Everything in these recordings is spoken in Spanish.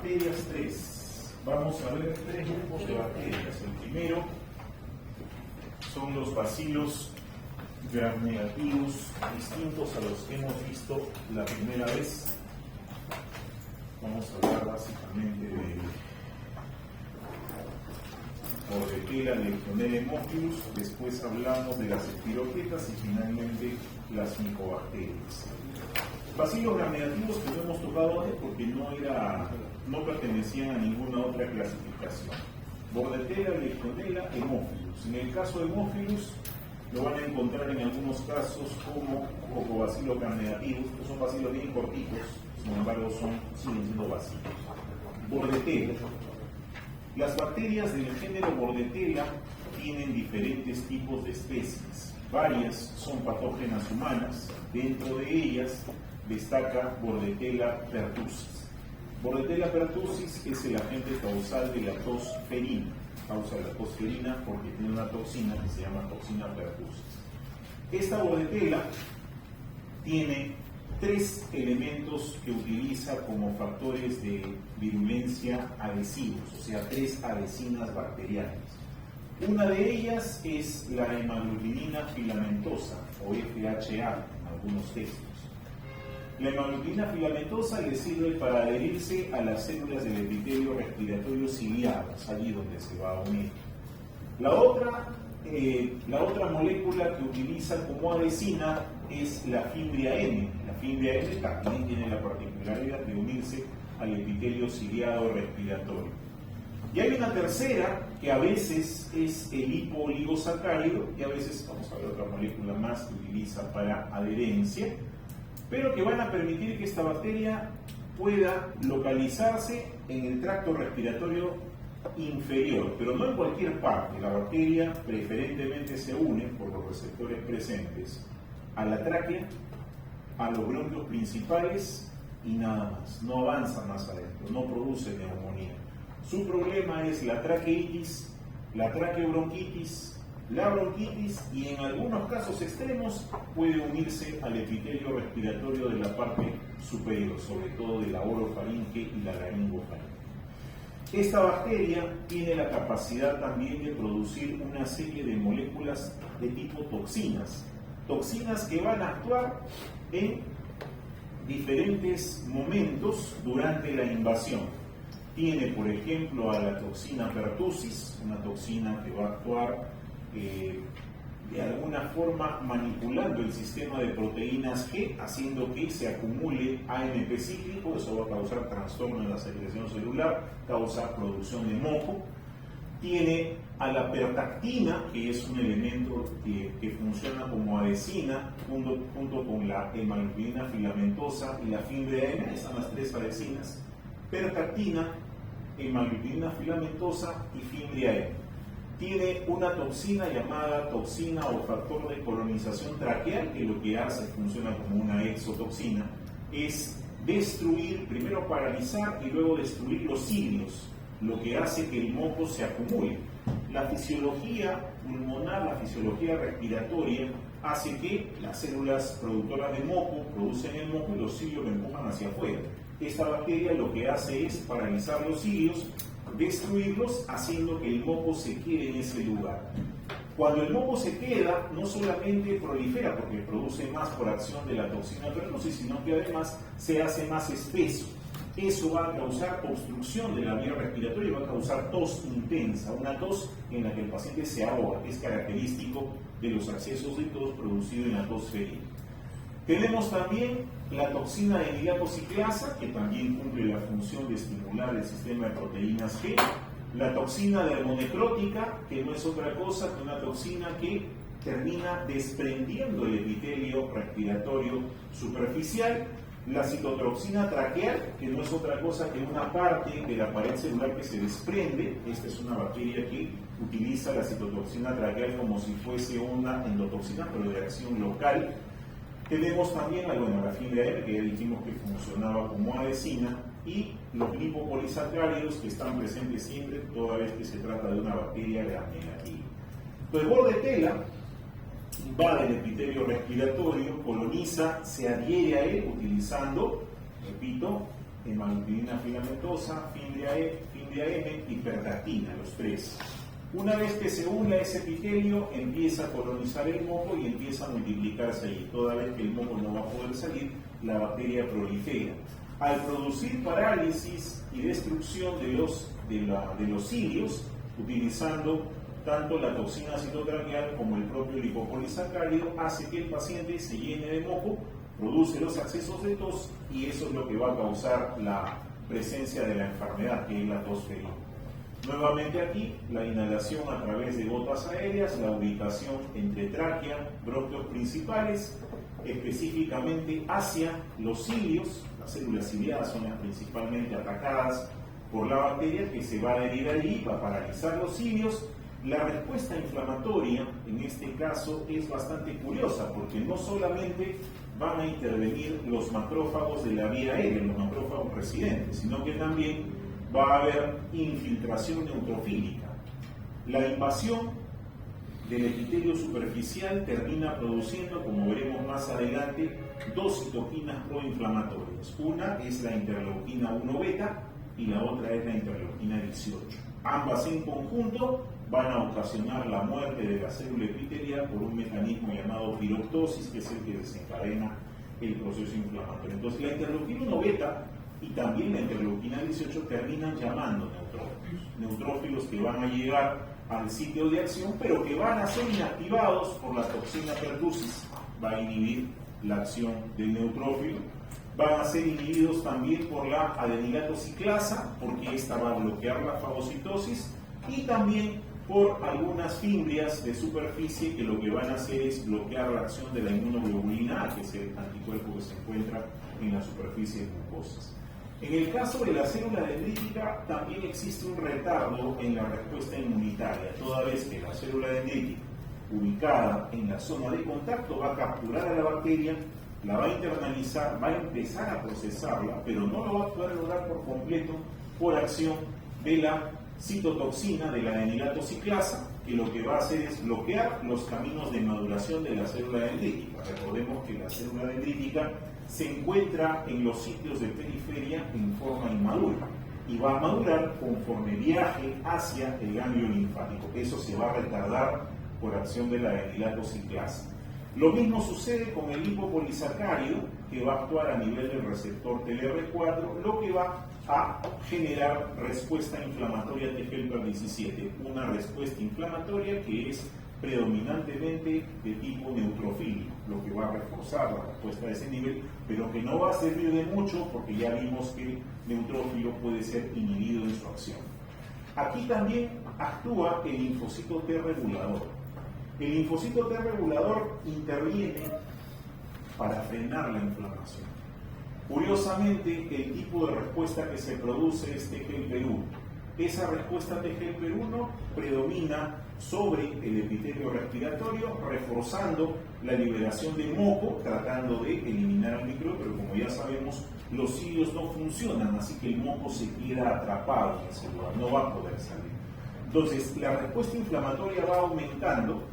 bacterias, tres. Vamos a ver tres grupos de bacterias. El primero son los bacilos gram negativos, distintos a los que hemos visto la primera vez. Vamos a hablar básicamente de Bordetella, Legionella, Haemophilus. Después hablamos de las espiroquetas y finalmente las micobacterias. Bacilos gram negativos que no hemos tocado antes porque no pertenecían a ninguna otra clasificación. Bordetella, Legionella, Haemophilus. En el caso de Haemophilus lo van a encontrar en algunos casos como cocobacilos gram negativos, que son bacilos bien cortitos, sin embargo siguen siendo bacilos. Bordetella. Las bacterias del género Bordetella tienen diferentes tipos de especies. Varias son patógenas humanas. Dentro de ellas destaca Bordetella pertussis. Bordetella pertussis es el agente causal de la tos ferina. Causa la tos ferina porque tiene una toxina que se llama toxina pertussis. Esta Bordetella tiene tres elementos que utiliza como factores de virulencia adhesivos, o sea, tres adhesinas bacterianas. Una de ellas es la hemaglutidina filamentosa, o FHA en algunos textos. La hemaglutidina filamentosa le sirve para adherirse a las células del epitelio respiratorio ciliadas, allí donde se va a unir. La otra molécula que utiliza como adhesina es la Fimbria N. La Fimbria N también tiene la particularidad de unirse al epitelio ciliado respiratorio. Y hay una tercera que a veces es el hipoligosacárido y a veces, vamos a ver otra molécula más que utiliza para adherencia, pero que van a permitir que esta bacteria pueda localizarse en el tracto respiratorio inferior, pero no en cualquier parte. La bacteria preferentemente se une por los receptores presentes a la tráquea, a los bronquios principales y nada más. No avanza más adentro, no produce neumonía. Su problema es la traqueitis, la traqueobronquitis, la bronquitis y en algunos casos extremos puede unirse al epitelio respiratorio de la parte superior, sobre todo de la orofaringe y la laringofaringe. Esta bacteria tiene la capacidad también de producir una serie de moléculas de tipo toxinas, toxinas que van a actuar en diferentes momentos durante la invasión. Tiene, por ejemplo, a la toxina pertussis, una toxina que va a actuar de alguna forma manipulando el sistema de proteínas G, haciendo que se acumule AMP cíclico. Eso va a causar trastorno en la secreción celular, causa producción de moco. Tiene a la pertactina, que es un elemento que funciona como adhesina, junto con la hemaglutidina filamentosa y la Fimbria N, están las tres adhesinas: pertactina, hemaglutidina filamentosa y Fimbria N. Tiene una toxina llamada toxina o factor de colonización traqueal, que lo que hace, funciona como una exotoxina, es destruir, primero paralizar y luego destruir los cilios, lo que hace que el moco se acumule. La fisiología pulmonar, la fisiología respiratoria, hace que las células productoras de moco producen el moco y los cilios lo empujan hacia afuera. Esta bacteria lo que hace es paralizar los cilios, destruirlos, haciendo que el moco se quede en ese lugar. Cuando el moco se queda, no solamente prolifera porque produce más por acción de la toxina pertussis, sino que además se hace más espeso. Eso va a causar obstrucción de la vía respiratoria y va a causar tos intensa, una tos en la que el paciente se ahoga, que es característico de los accesos de tos producidos en la tos ferina. Tenemos también la toxina de nidapociclasa, que también cumple la función de estimular el sistema de proteínas G. La toxina dermonecrótica, que no es otra cosa que una toxina que termina desprendiendo el epitelio respiratorio superficial. La citotoxina traqueal, que no es otra cosa que una parte de la pared celular que se desprende. Esta es una bacteria que utiliza la citotoxina traqueal como si fuese una endotoxina, pero de acción local. Tenemos también la Fimbria N, que ya dijimos que funcionaba como adhesina, y los lipopolisacáridos, que están presentes siempre toda vez que se trata de una bacteria gram negativa. Entonces, Bordetella va del epitelio respiratorio, coloniza, se adhiere a él utilizando, repito, hemaglutinina filamentosa, fibria M y percactina, los tres. Una vez que se une ese epitelio, empieza a colonizar el moco y empieza a multiplicarse allí. Toda vez que el moco no va a poder salir, la bacteria prolifera. Al producir parálisis y destrucción de los cilios, utilizando tanto la toxina citotraqueal como el propio lipopolisacárido, hace que el paciente se llene de moco, produce los accesos de tos y eso es lo que va a causar la presencia de la enfermedad, que es la tos febril. Nuevamente aquí, la inhalación a través de gotas aéreas, la ubicación entre tráquea, bronquios principales, específicamente hacia los cilios. Las células ciliadas son las principalmente atacadas por la bacteria que se va a adherir allí, va a paralizar los cilios. La respuesta inflamatoria, en este caso, es bastante curiosa porque no solamente van a intervenir los macrófagos de la vía aérea, los macrófagos residentes, sino que también va a haber infiltración neutrofílica. La invasión del epitelio superficial termina produciendo, como veremos más adelante, dos citoquinas proinflamatorias. Una es la interleuquina 1 beta y la otra es la interleuquina 18. Ambas en conjunto van a ocasionar la muerte de la célula epitelial por un mecanismo llamado piroptosis, que es el que desencadena el proceso inflamatorio. Entonces, la interleuquina 1 beta y también la interleuquina 18 terminan llamando neutrófilos que van a llegar al sitio de acción, pero que van a ser inactivados por la toxina pertussis. Va a inhibir la acción del neutrófilo. Van a ser inhibidos también por la adenilato ciclasa, porque esta va a bloquear la fagocitosis, y también por algunas fimbrias de superficie que lo que van a hacer es bloquear la acción de la inmunoglobulina A, que es el anticuerpo que se encuentra en la superficie de mucosas. En el caso de la célula dendrítica también existe un retardo en la respuesta inmunitaria, toda vez que la célula dendrítica, ubicada en la zona de contacto, va a capturar a la bacteria, la va a internalizar, va a empezar a procesarla, pero no lo va a poder lograr por completo por acción de la citotoxina, de la adenilato ciclasa, que lo que va a hacer es bloquear los caminos de maduración de la célula dendrítica. Recordemos que la célula dendrítica se encuentra en los sitios de periferia en forma inmadura y va a madurar conforme viaje hacia el ganglio linfático. Eso se va a retardar por acción de la adenilato ciclasa. Lo mismo sucede con el lipopolisacárido, que va a actuar a nivel del receptor TLR4, lo que va a generar respuesta inflamatoria T-helper 17, una respuesta inflamatoria que es predominantemente de tipo neutrofílico, lo que va a reforzar la respuesta a ese nivel, pero que no va a servir de mucho porque ya vimos que el neutrófilo puede ser inhibido en su acción. Aquí también actúa el linfocito T regulador. El linfocito T regulador interviene para frenar la inflamación. Curiosamente, el tipo de respuesta que se produce es T-helper-1. Esa respuesta T-helper-1 predomina sobre el epitelio respiratorio, reforzando la liberación de moco, tratando de eliminar al microbio, pero como ya sabemos, los cilios no funcionan, así que el moco se queda atrapado en ese lugar, no va a poder salir. Entonces, la respuesta inflamatoria va aumentando,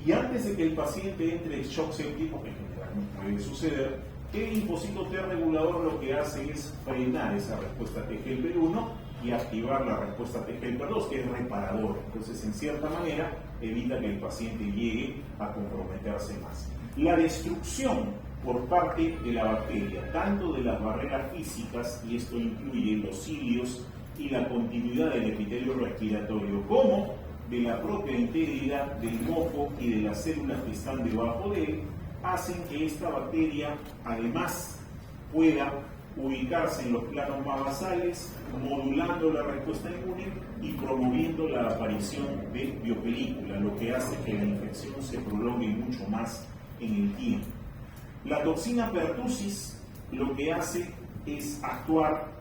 y antes de que el paciente entre en shock séptico, que generalmente puede suceder, el linfocito T regulador lo que hace es frenar esa respuesta T-helper-1 y activar la respuesta T-helper-2, que es reparadora. Entonces, en cierta manera, evita que el paciente llegue a comprometerse más. La destrucción por parte de la bacteria, tanto de las barreras físicas, y esto incluye los cilios y la continuidad del epitelio respiratorio, como de la propia integridad del moco y de las células que están debajo de él, hacen que esta bacteria además pueda ubicarse en los planos más basales, modulando la respuesta inmune y promoviendo la aparición de biopelícula, lo que hace que la infección se prolongue mucho más en el tiempo. La toxina pertussis lo que hace es actuar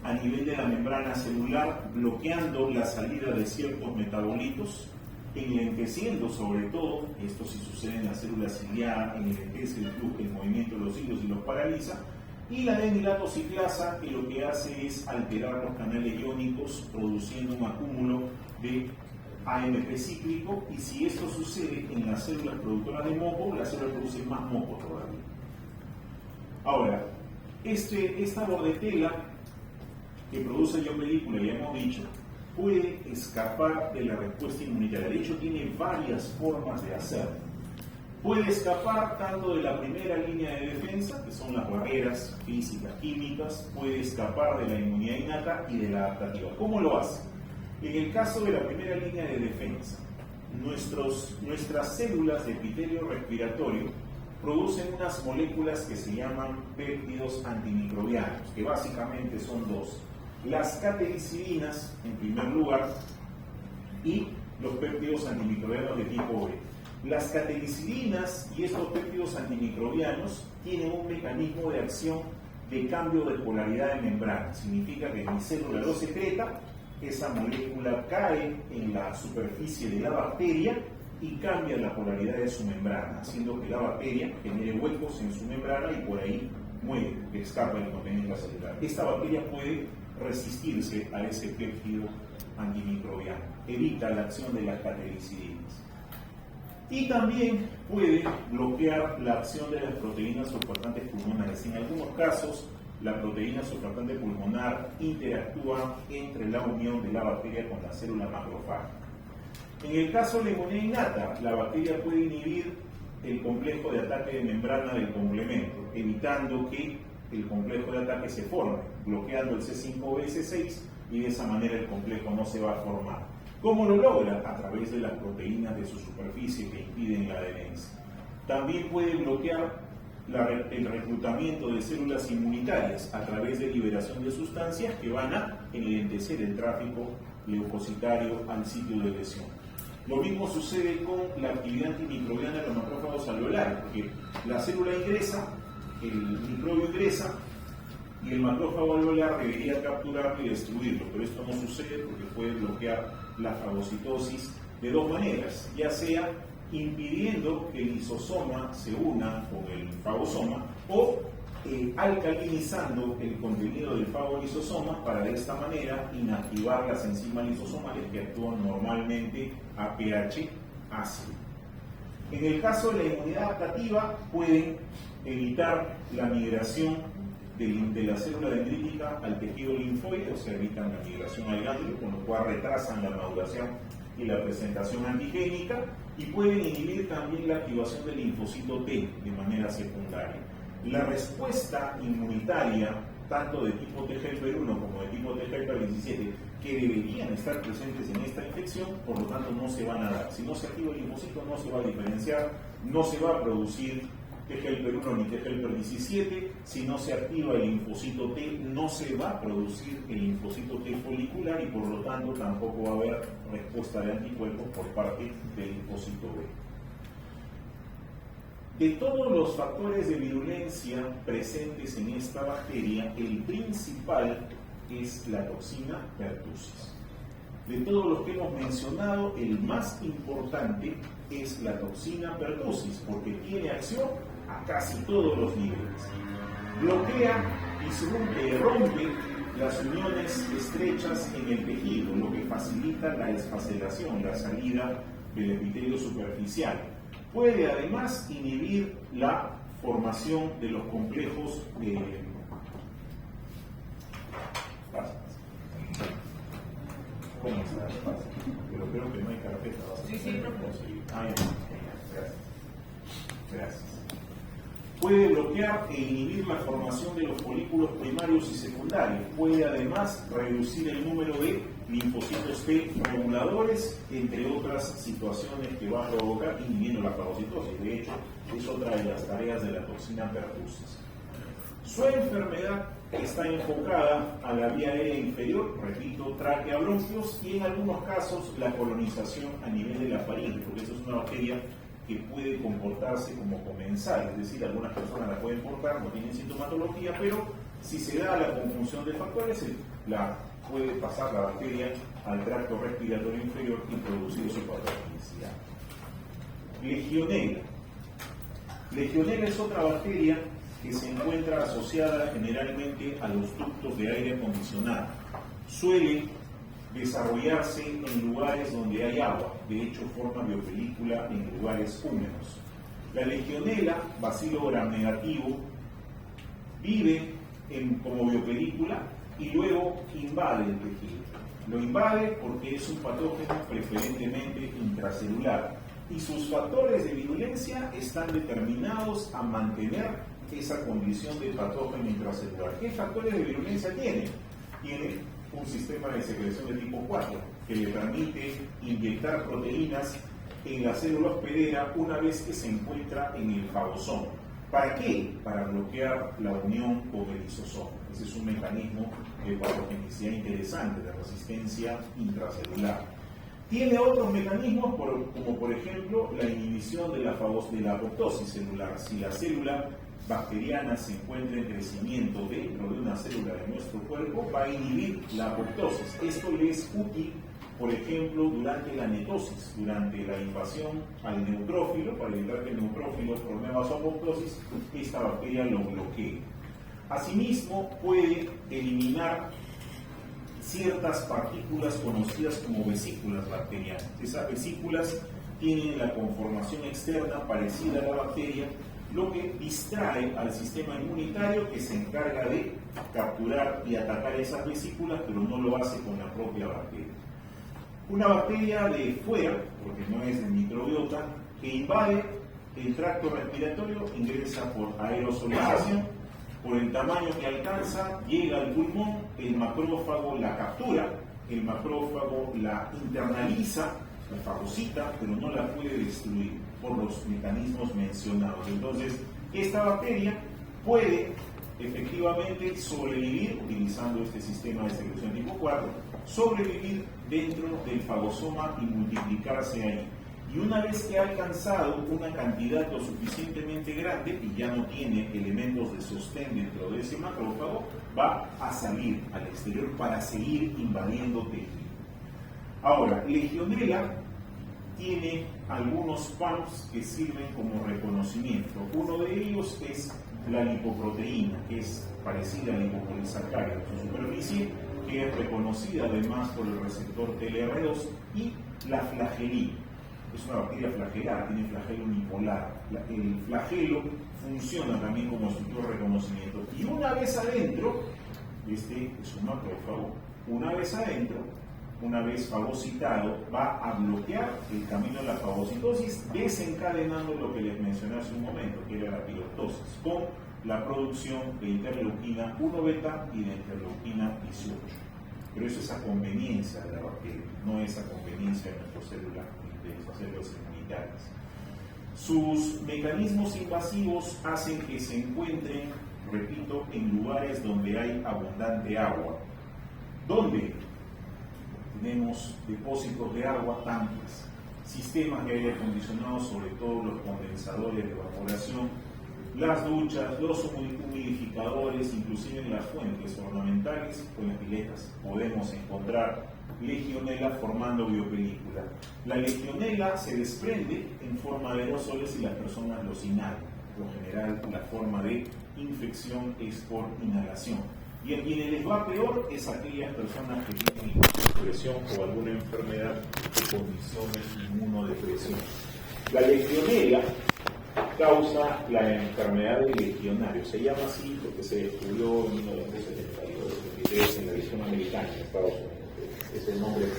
a nivel de la membrana celular, bloqueando la salida de ciertos metabolitos, enlenteciendo sobre todo, esto sí sucede en la célula ciliada, enlentece el movimiento de los cilios y los paraliza, y la adenilato ciclasa, que lo que hace es alterar los canales iónicos, produciendo un acúmulo de AMP cíclico, y si esto sucede en las células productoras de moco, las células producen más moco todavía. Ahora, Esta bordetela que produce la película, ya hemos dicho, puede escapar de la respuesta inmunitaria. De hecho, tiene varias formas de hacerlo. Puede escapar tanto de la primera línea de defensa, que son las barreras físicas, químicas, puede escapar de la inmunidad innata y de la adaptativa. ¿Cómo lo hace? En el caso de la primera línea de defensa, nuestras células de epitelio respiratorio producen unas moléculas que se llaman péptidos antimicrobianos, que básicamente son dos: las catequicidinas, en primer lugar, y los péptidos antimicrobianos de tipo B. Las catequicidinas y estos péptidos antimicrobianos tienen un mecanismo de acción de cambio de polaridad de membrana. Significa que mi célula lo secreta, esa molécula cae en la superficie de la bacteria y cambia la polaridad de su membrana, haciendo que la bacteria genere huecos en su membrana y por ahí muere, que escapa el contenido celular. Esta bacteria puede resistirse a ese péptido antimicrobiano, evita la acción de las catequicidinas. Y también puede bloquear la acción de las proteínas surfactantes pulmonares. En algunos casos, la proteína surfactante pulmonar interactúa entre la unión de la bacteria con la célula macrófaga. En el caso de la inmunidad innata, la bacteria puede inhibir el complejo de ataque de membrana del complemento, evitando que el complejo de ataque se forme, bloqueando el C5b-C6, y de esa manera el complejo no se va a formar. ¿Cómo lo logra? A través de las proteínas de su superficie que impiden la adherencia. También puede bloquear el reclutamiento de células inmunitarias a través de liberación de sustancias que van a enlentecer el tráfico leucocitario al sitio de lesión. Lo mismo sucede con la actividad antimicrobiana de los macrófagos alveolares, porque la célula ingresa, el microbio ingresa, y el macrófago alveolar debería capturarlo y destruirlo, pero esto no sucede porque puede bloquear la fagocitosis de dos maneras, ya sea impidiendo que el lisosoma se una con el fagosoma o alcalinizando el contenido del fagolisosoma para de esta manera inactivar las enzimas lisosomales que actúan normalmente a pH ácido. En el caso de la inmunidad adaptativa, pueden evitar la migración de la célula dendrítica al tejido linfoide, o sea, evitan la migración al ganglio, con lo cual retrasan la maduración y la presentación antigénica, y pueden inhibir también la activación del linfocito T de manera secundaria. La respuesta inmunitaria, tanto de tipo T helper 1 como de tipo T helper 17, que deberían estar presentes en esta infección, por lo tanto no se van a dar. Si no se activa el linfocito, no se va a diferenciar, no se va a producir T helper 1 ni T helper 17, si no se activa el linfocito T, no se va a producir el linfocito T folicular y por lo tanto tampoco va a haber respuesta de anticuerpos por parte del linfocito B. De todos los factores de virulencia presentes en esta bacteria, el principal es la toxina pertussis. De todos los que hemos mencionado, el más importante es la toxina pertussis, porque tiene acción a casi todos los niveles. Bloquea, disrumpe, rompe las uniones estrechas en el tejido, lo que facilita la desfacelación, la salida del epitelio superficial. Puede además inhibir la formación de los complejos ¿Cómo está? Pero creo que no hay carpeta. Sí, Gracias. Gracias. Puede bloquear e inhibir la formación de los folículos primarios y secundarios. Puede además reducir el número de linfocitos T reguladores, entre otras situaciones que va a provocar inhibiendo la fagocitosis. De hecho, es otra de las tareas de la toxina pertussis. Su enfermedad está enfocada a la vía aérea inferior, repito, tráquea, bronquios, y en algunos casos la colonización a nivel de la faringe, porque eso es una bacteria que puede comportarse como comensal, es decir, algunas personas la pueden portar, no tienen sintomatología, pero si se da la conjunción de factores, la puede pasar la bacteria al tracto respiratorio inferior y producir su patogenicidad. Legionela. Legionela es otra bacteria que se encuentra asociada generalmente a los ductos de aire acondicionado. Suele desarrollarse en lugares donde hay agua, de hecho forma biopelícula en lugares húmedos. La legionela, bacilo gram negativo, vive como biopelícula y luego invade el tejido. Lo invade porque es un patógeno preferentemente intracelular y sus factores de virulencia están determinados a mantener esa condición de patógeno intracelular. ¿Qué factores de virulencia tiene? Tiene un sistema de secreción de tipo 4 que le permite inyectar proteínas en la célula hospedera una vez que se encuentra en el fagosoma. ¿Para qué? Para bloquear la unión con el lisosoma. Ese es un mecanismo de patogenicidad interesante, de resistencia intracelular. Tiene otros mecanismos, como por ejemplo la inhibición de la apoptosis celular. Si la célula bacteriana se encuentra en crecimiento dentro de una célula de nuestro cuerpo, va a inhibir la apoptosis. Esto le es útil, por ejemplo, durante la netosis, durante la invasión al neutrófilo, para evitar que el neutrófilo promueva su apoptosis, esta bacteria lo bloquee. Asimismo, puede eliminar ciertas partículas conocidas como vesículas bacterianas. Esas vesículas tienen la conformación externa parecida a la bacteria, lo que distrae al sistema inmunitario que se encarga de capturar y atacar esas vesículas, pero no lo hace con la propia bacteria. Una bacteria de fuera, porque no es del microbiota, que invade el tracto respiratorio, ingresa por aerosolización, por el tamaño que alcanza, llega al pulmón, el macrófago la captura, el macrófago la internaliza, la fagocita, pero no la puede destruir por los mecanismos mencionados. Entonces, esta bacteria puede efectivamente sobrevivir, utilizando este sistema de secreción tipo 4, sobrevivir dentro del fagosoma y multiplicarse ahí. Y una vez que ha alcanzado una cantidad lo suficientemente grande y ya no tiene elementos de sostén dentro de ese macrófago, va a salir al exterior para seguir invadiendo tejido. Ahora, Legionella tiene algunos pumps que sirven como reconocimiento. Uno de ellos es la lipoproteína, que es parecida a la lipopolisacárido en su superficie, que es reconocida además por el receptor TLR2, y la flagelina. Es una bacteria flagelada, tiene flagelo unipolar. El flagelo funciona también como estructura de reconocimiento. Y una vez adentro, este es un macrófago, una vez adentro, una vez fagocitado, va a bloquear el camino de la fagocitosis, desencadenando lo que les mencioné hace un momento, que era la piroptosis, con la producción de interleuquina 1 beta y de interleuquina 18. Pero eso es a conveniencia de la bacteria, no es a conveniencia de nuestras células inmunitarias. Sus mecanismos invasivos hacen que se encuentren, repito, en lugares donde hay abundante agua. ¿Dónde? Tenemos depósitos de agua, tanques, sistemas de aire acondicionado, sobre todo los condensadores de evaporación, las duchas, los humidificadores, inclusive en las fuentes ornamentales o en las piletas podemos encontrar Legionella formando biopelícula. La Legionella se desprende en forma de aerosoles y las personas los inhalan. Por lo general, la forma de infección es por inhalación. Y a quienes les va peor es a aquellas personas que tienen depresión o alguna enfermedad de condiciones inmunodepresión. La Legionella causa la enfermedad del legionario. Se llama así porque se descubrió en 1972-73 en la región americana, en Estados Unidos. Es el nombre de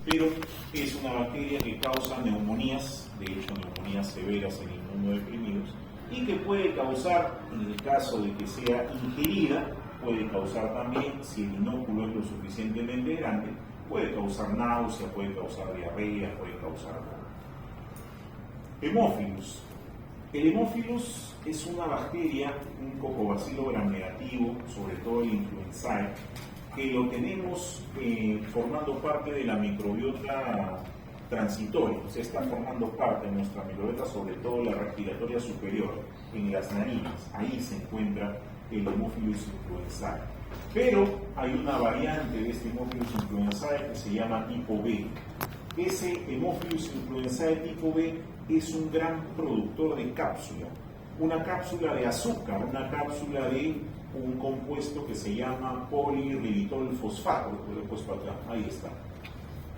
pero es una bacteria que causa neumonías, de hecho neumonías severas en inmunodeprimidos, y que puede causar, en el caso de que sea ingerida, puede causar también, si el inóculo es lo suficientemente grande, puede causar náusea, puede causar diarrea, puede causar dolor. Hemófilus. El Hemófilus es una bacteria, un cocobacilo gram-negativo, sobre todo el influenzae, que lo tenemos formando parte de la microbiota transitoria, o sea, está formando parte de nuestra microbiota, sobre todo la respiratoria superior, en las narinas. Ahí se encuentra el Hemófilus influenzae. Pero hay una variante de este Hemófilus influenzae que se llama tipo B. Ese Hemófilus influenzae tipo B es un gran productor de cápsula, una cápsula de azúcar, una cápsula de un compuesto que se llama polirribitol-fosfato, lo he puesto acá, ahí está.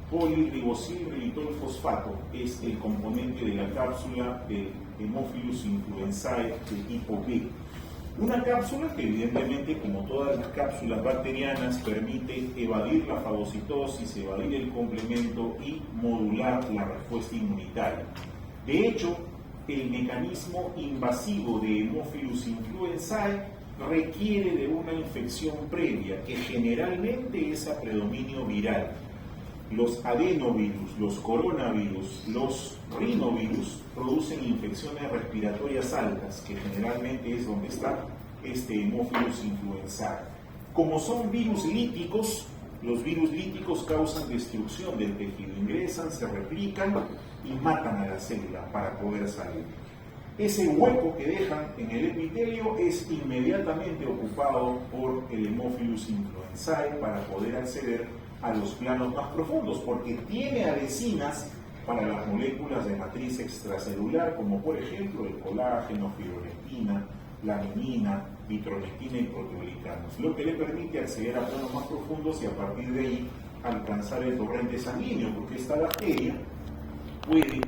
Polirribosilribitol-fosfato es el componente de la cápsula de Hemófilus influenzae de tipo B. Una cápsula que evidentemente, como todas las cápsulas bacterianas, permite evadir la fagocitosis, evadir el complemento y modular la respuesta inmunitaria. De hecho, el mecanismo invasivo de Haemophilus influenzae requiere de una infección previa, que generalmente es a predominio viral. Los adenovirus, los coronavirus, los rinovirus producen infecciones respiratorias altas, que generalmente es donde está este Haemophilus influenzae. Como son virus líticos, los virus líticos causan destrucción del tejido, ingresan, se replican y matan a la célula para poder salir. Ese hueco que dejan en el epitelio es inmediatamente ocupado por el Haemophilus influenzae para poder acceder a los planos más profundos, porque tiene adhesinas para las moléculas de matriz extracelular, como por ejemplo el colágeno, fibronectina, laminina, vitronectina y proteoglicanos, lo que le permite acceder a planos más profundos y a partir de ahí alcanzar el torrente sanguíneo, porque esta bacteria puede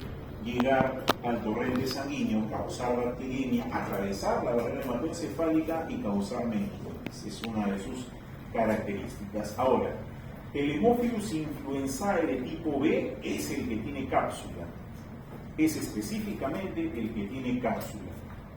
llegar al torrente sanguíneo, causar bacteriemia, atravesar la barrera hematoencefálica y causar meningitis. Es una de sus características. Ahora, el Haemophilus influenzae de tipo B es el que tiene cápsula. Es específicamente el que tiene cápsula.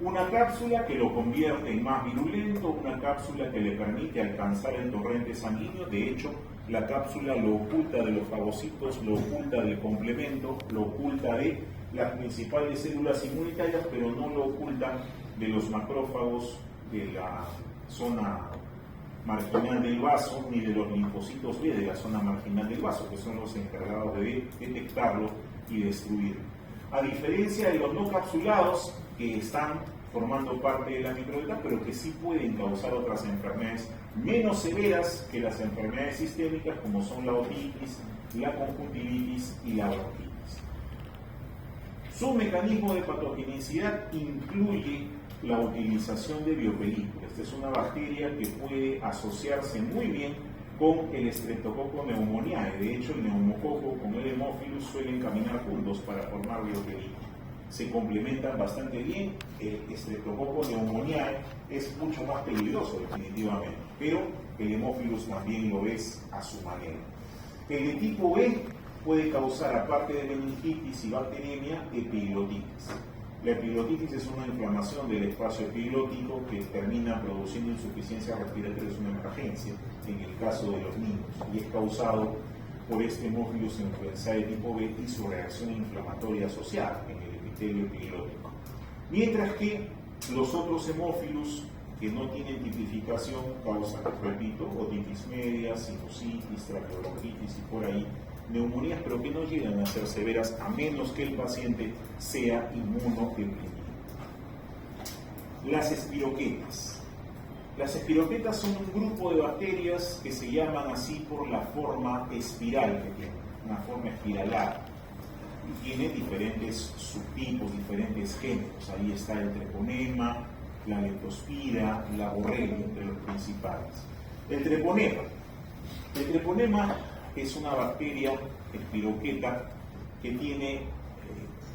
Una cápsula que lo convierte en más virulento, una cápsula que le permite alcanzar el torrente sanguíneo. De hecho, la cápsula lo oculta de los fagocitos, lo oculta del complemento, lo oculta de las principales células inmunitarias, pero no lo oculta de los macrófagos de la zona marginal del vaso, ni de los linfocitos B de la zona marginal del vaso, que son los encargados de detectarlo y destruirlo. A diferencia de los no capsulados, que están formando parte de la microbiota, pero que sí pueden causar otras enfermedades menos severas que las enfermedades sistémicas, como son la otitis, la conjuntivitis y la bronquitis. Su mecanismo de patogenicidad incluye la utilización de biopelículas. Esta es una bacteria que puede asociarse muy bien con el Streptococcus pneumoniae. De hecho, el neumococo con el Haemophilus suelen caminar juntos para formar biopelículas. Se complementan bastante bien. El Streptococcus pneumoniae es mucho más peligroso definitivamente, pero el Haemophilus también lo es a su manera. El de tipo B puede causar, aparte de meningitis y bacteriemia, epiglotitis. La epiglotitis es una inflamación del espacio epiglótico que termina produciendo insuficiencia respiratoria, es una emergencia en el caso de los niños, y es causado por este Haemophilus influenzae tipo B y su reacción inflamatoria asociada en el epitelio epiglótico. Mientras que los otros hemófilos que no tienen tipificación causan, repito, otitis media, sinusitis, traqueobronquitis y por ahí neumonías, pero que no llegan a ser severas a menos que el paciente sea inmunodeprimido. Las espiroquetas. Las espiroquetas son un grupo de bacterias que se llaman así por la forma espiral que tienen, una forma espiralada. Y tiene diferentes subtipos, diferentes géneros. Ahí está el treponema, la leptospira, la borrelia, entre los principales. El treponema es una bacteria espiroqueta que tiene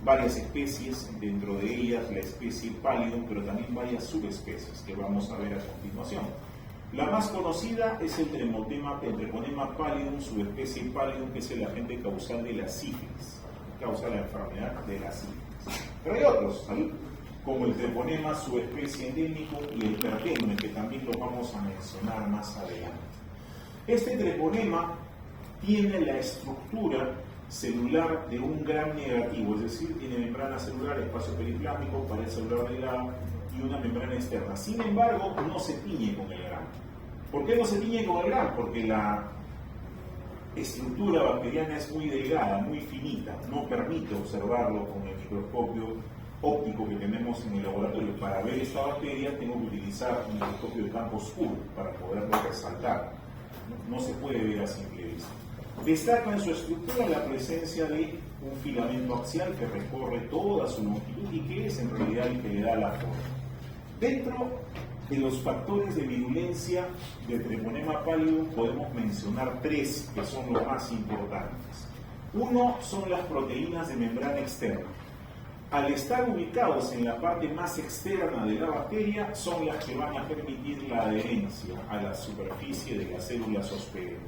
varias especies, dentro de ellas la especie Pallidum, pero también varias subespecies que vamos a ver a continuación. La más conocida es el treponema pallidum, subespecie Pallidum, que es el agente causal de la sífilis, causa la enfermedad de la sífilis. Pero hay otros, ¿sí? Como el treponema subespecie endémico y el pertenue, que también lo vamos a mencionar más adelante. Este treponema tiene la estructura celular de un gram negativo, es decir, tiene membrana celular, espacio periplástico, pared celular delgada y una membrana externa. Sin embargo, no se tiñe con el gram. ¿Por qué no se tiñe con el gram? Porque la estructura bacteriana es muy delgada, muy finita, no permite observarlo con el microscopio óptico que tenemos en el laboratorio. Para ver esta bacteria tengo que utilizar un microscopio de campo oscuro para poderlo resaltar. No se puede ver a simple vista. Destaca en su estructura la presencia de un filamento axial que recorre toda su longitud y que es en realidad el que le da la forma. Dentro de los factores de virulencia del treponema pallidum podemos mencionar tres que son los más importantes. Uno son las proteínas de membrana externa. al estar ubicados en la parte más externa de la bacteria, son las que van a permitir la adherencia a la superficie de las células hospederas.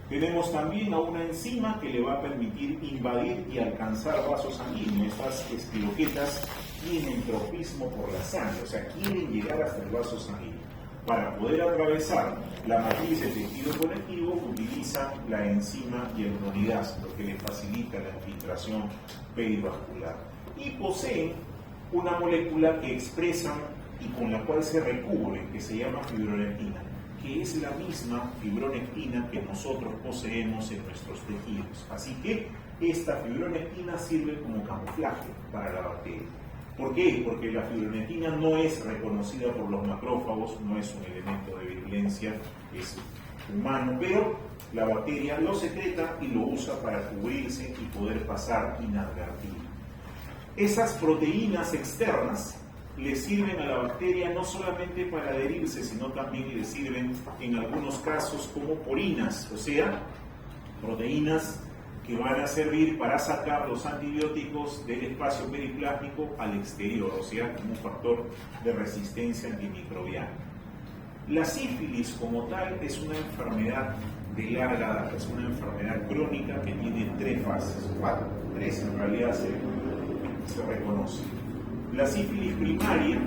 Tenemos también a una enzima que le va a permitir invadir y alcanzar vasos sanguíneos. Estas espiroquetas tienen tropismo por la sangre, o sea, quieren llegar hasta el vaso sanguíneo. Para poder atravesar la matriz de tejido conectivo, utilizan la enzima hyaluronidasa, lo que le facilita la infiltración perivascular. Y poseen una molécula que expresan y con la cual se recubren, que se llama fibronectina, que es la misma fibronectina que nosotros poseemos en nuestros tejidos. Así que esta fibronectina sirve como camuflaje para la bacteria. ¿Por qué? Porque la fibronectina no es reconocida por los macrófagos, no es un elemento de virulencia, es humano, pero la bacteria lo secreta y lo usa para cubrirse y poder pasar inadvertido. Esas proteínas externas le sirven a la bacteria no solamente para adherirse, sino también le sirven en algunos casos como porinas, o sea, proteínas que van a servir para sacar los antibióticos del espacio periplásmico al exterior, o sea, como un factor de resistencia antimicrobiana. La sífilis como tal es una enfermedad de larga data, es una enfermedad crónica que tiene 3 fases, 4, 3 en realidad se reconoce. La sífilis primaria,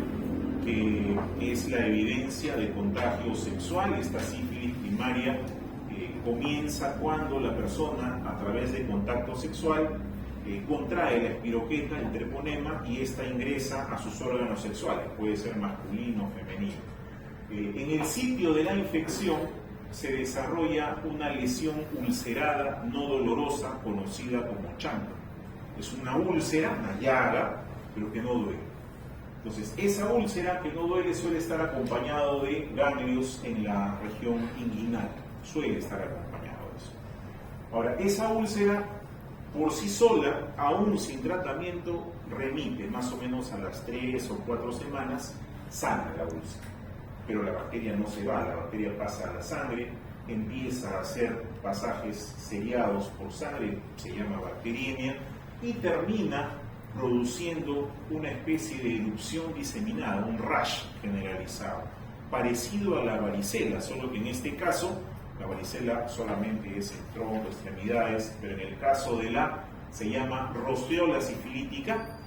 que es la evidencia de contagio sexual, esta sífilis primaria comienza cuando la persona, a través de contacto sexual, contrae la espiroqueta, el treponema, y ésta ingresa a sus órganos sexuales, puede ser masculino o femenino. En el sitio de la infección se desarrolla una lesión ulcerada no dolorosa conocida como chancro. Es una úlcera, una llaga, pero que no duele. Entonces, esa úlcera que no duele suele estar acompañado de ganglios en la región inguinal. Suele estar acompañado de eso. Ahora, esa úlcera por sí sola, aún sin tratamiento, remite más o menos a las 3 o 4 semanas, sana la úlcera. Pero la bacteria no se va, la bacteria pasa a la sangre, empieza a hacer pasajes seriados por sangre, se llama bacteriemia, y termina produciendo una especie de erupción diseminada, un rash generalizado, parecido a la varicela, solo que en este caso la varicela solamente es en tronco, extremidades, pero en el caso de se llama roceola sifilítica,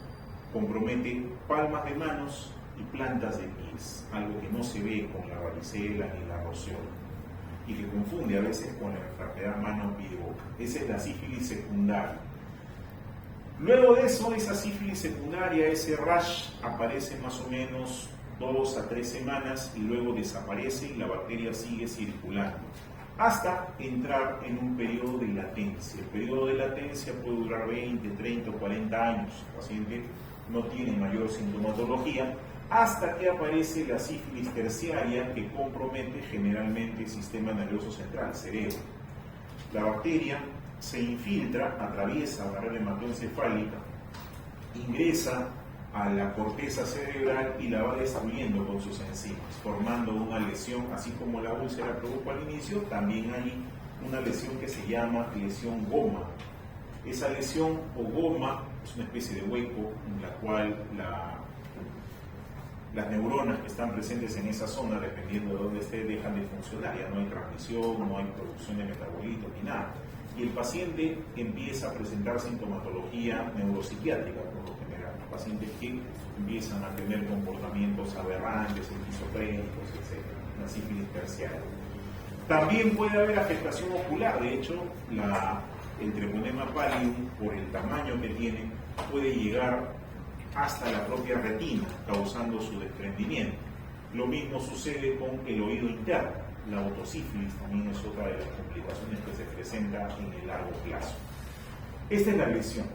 compromete palmas de manos y plantas de pies, algo que no se ve con la varicela ni la roceola, y que confunde a veces con la enfermedad mano-pie-boca. Esa es la sífilis secundaria. Luego de eso, esa sífilis secundaria, ese rash, aparece más o menos 2 a 3 semanas y luego desaparece y la bacteria sigue circulando hasta entrar en un periodo de latencia. El periodo de latencia puede durar 20, 30 o 40 años. El paciente no tiene mayor sintomatología hasta que aparece la sífilis terciaria, que compromete generalmente el sistema nervioso central, cerebro. La bacteria se infiltra, atraviesa la barrera hematoencefálica, ingresa a la corteza cerebral y la va destruyendo con sus enzimas, formando una lesión, así como la úlcera produjo al inicio, también hay una lesión que se llama lesión goma. Esa lesión o goma es una especie de hueco en la cual las neuronas que están presentes en esa zona, dependiendo de dónde esté, dejan de funcionar, ya no hay transmisión, no hay producción de metabolitos ni nada. Y el paciente empieza a presentar sintomatología neuropsiquiátrica, por lo general, pacientes que empiezan a tener comportamientos aberrantes, esquizofrénicos, etc. La sífilis terciaria. También puede haber afectación ocular, de hecho, el treponema pallidum, por el tamaño que tiene, puede llegar hasta la propia retina, causando su desprendimiento. Lo mismo sucede con el oído interno. La otosífilis también es otra de las complicaciones que se presenta en el largo plazo. Esta es la lesión.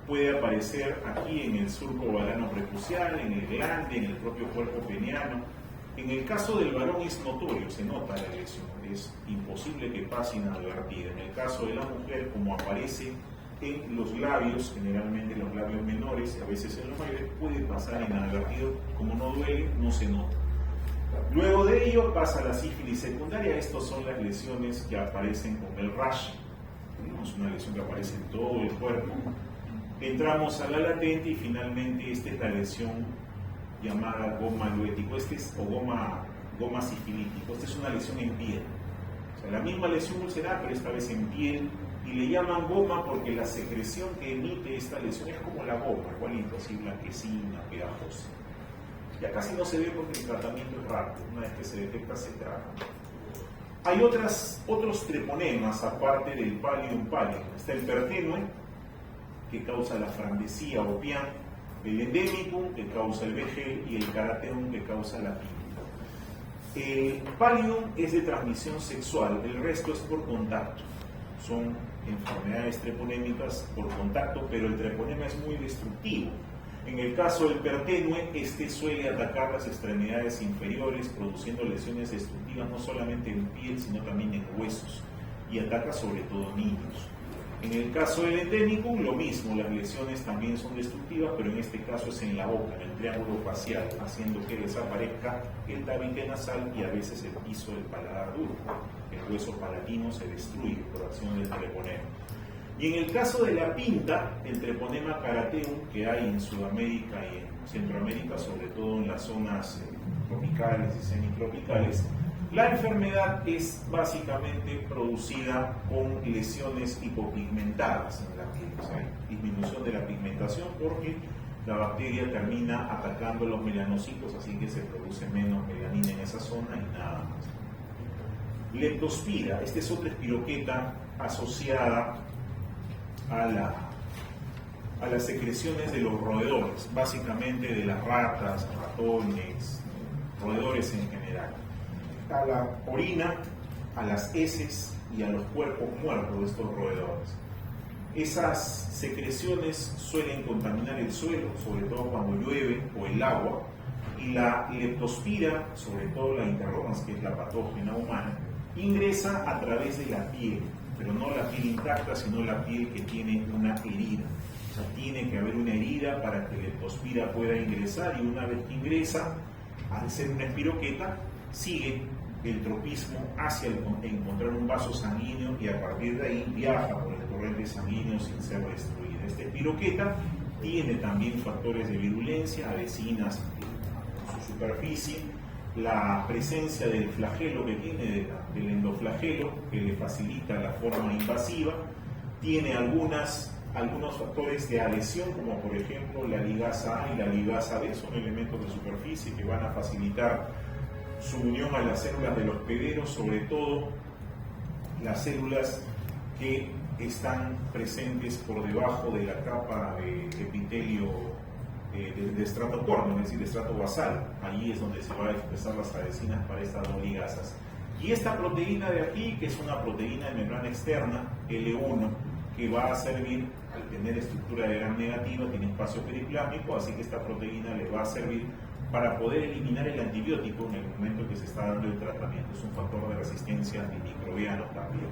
Puede aparecer aquí en el surco ovalano prepucial, en el glande, en el propio cuerpo peniano. En el caso del varón es notorio, se nota la lesión, es imposible que pase inadvertida. En el caso de la mujer, como aparece en los labios, generalmente los labios menores, y a veces en los mayores, puede pasar inadvertido, como no duele, no se nota. Luego de ello pasa la sífilis secundaria. Estas son las lesiones que aparecen con el rash. Es una lesión que aparece en todo el cuerpo. entramos a la latente y finalmente esta es la lesión llamada goma luético, o goma sifilítico. Esta es una lesión en piel. O sea, la misma lesión ulcerar, pero esta vez en piel, y le llaman goma porque la secreción que emite esta lesión es como la goma, igualito, así blanquecina, pegajosa. Ya casi no se ve porque el tratamiento es rápido, una vez que se detecta se trata. Hay otros treponemas aparte del Pallium pallium. Está el pertenue, que causa la frandesía o pian, el endemicum, que causa el vegel, y el carateum, que causa la pinta. El Pallium es de transmisión sexual, el resto es por contacto. Son enfermedades treponémicas por contacto, pero el treponema es muy destructivo. En el caso del pertenue, este suele atacar las extremidades inferiores, produciendo lesiones destructivas no solamente en piel, sino también en huesos, y ataca sobre todo niños. En el caso del endémico, lo mismo, las lesiones también son destructivas, pero en este caso es en la boca, en el triángulo facial, haciendo que desaparezca el tabique nasal y a veces el piso del paladar duro. El hueso palatino se destruye por acción del treponema. Y en el caso de la pinta, el treponema carateum, que hay en Sudamérica y en Centroamérica, sobre todo en las zonas tropicales y semitropicales, la enfermedad es básicamente producida con lesiones hipopigmentadas en la piel, o sea, disminución de la pigmentación porque la bacteria termina atacando los melanocitos, así que se produce menos melanina en esa zona y nada más. Leptospira, esta es otra espiroqueta asociada a las secreciones de los roedores, básicamente de las ratas, ratones, roedores en general. A la orina, a las heces y a los cuerpos muertos de estos roedores. Esas secreciones suelen contaminar el suelo, sobre todo cuando llueve o el agua, y la leptospira, sobre todo la interrogans, que es la patógena humana, ingresa a través de la piel, pero no la piel intacta, sino la piel que tiene una herida. O sea, tiene que haber una herida para que la leptospira pueda ingresar, y una vez que ingresa, al ser una espiroqueta, sigue el tropismo hacia encontrar un vaso sanguíneo y a partir de ahí viaja por el torrente sanguíneo sin ser destruida. Esta espiroqueta tiene también factores de virulencia, avecinas en su superficie, la presencia del flagelo que tiene, del endoflagelo, que le facilita la forma invasiva, tiene algunos factores de adhesión, como por ejemplo la ligasa A y la ligasa B, son elementos de superficie que van a facilitar su unión a las células de los hospederos, sobre todo las células que están presentes por debajo de la capa de epitelio de estrato córneo, es decir, de estrato basal. Allí es donde se van a expresar las adhesinas para estas dos ligasas. Y esta proteína de aquí, que es una proteína de membrana externa, L1, que va a servir, al tener estructura de gram negativa, tiene espacio periplásmico, así que esta proteína le va a servir para poder eliminar el antibiótico en el momento que se está dando el tratamiento. Es un factor de resistencia antimicrobiano también.